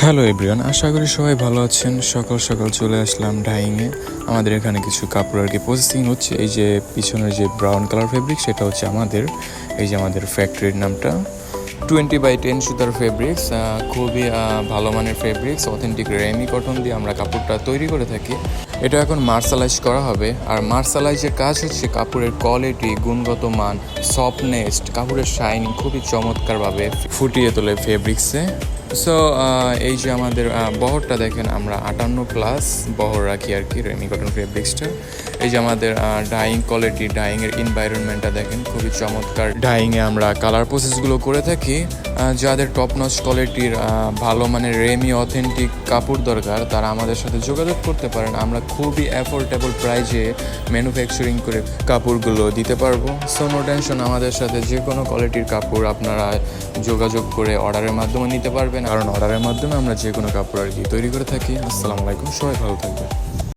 Hello everyone, আশা করি সবাই ভালো আছেন। সকাল সকাল চলে আসলাম ডাইংয়ে। আমাদের এখানে কিছু কাপড় আর কি প্রসেসিং হচ্ছে। এই যে পিছনের যে ব্রাউন কালার ফেব্রিক, সেটা হচ্ছে আমাদের ফ্যাক্টরির নামটা 20x10 সুতার ফেব্রিক্স। খুবই ভালো মানের ফেব্রিক্স, অথেন্টিক রেমি কটন দিয়ে আমরা কাপড়টা তৈরি করে থাকি। এটা এখন মার্শালাইজ করা হবে। আর মার্শালাইজের কাজ হচ্ছে কাপড়ের কোয়ালিটি, গুণগত মান, সফটনেস, কাপড়ের শাইনিং খুবই চমৎকারভাবে ফুটিয়ে তোলে ফেব্রিক্সে। সো এই যে আমাদের বহরটা দেখেন, আমরা 58+ বহর রাখি আর কি রেমি কটন ফেব্রিক্সটা। এই যে আমাদের ডাইং কোয়ালিটি, ডাইংয়ের এনভায়রনমেন্টটা দেখেন, খুবই চমৎকার। ডাইংয়ে আমরা কালার প্রসেসগুলো করে থাকি। যাদের টপ নচ কোয়ালিটির ভালো মানের রেমি অথেন্টিক কাপড় দরকার, তারা আমাদের সাথে যোগাযোগ করতে পারেন। আমরা খুবই অ্যাফোর্ডেবল প্রাইসে ম্যানুফ্যাকচারিং করে কাপড়গুলো দিতে পারবো। সো নো টেনশন, আমাদের সাথে যে কোনো কোয়ালিটির কাপড় আপনারা যোগাযোগ করে অর্ডারের মাধ্যমে নিতে পারবেন, কারণ অর্ডারের মাধ্যমে আমরা যে কোনো কাপড় আর কি তৈরি করে থাকি। আসসালামু আলাইকুম, সবাই ভালো থাকবেন।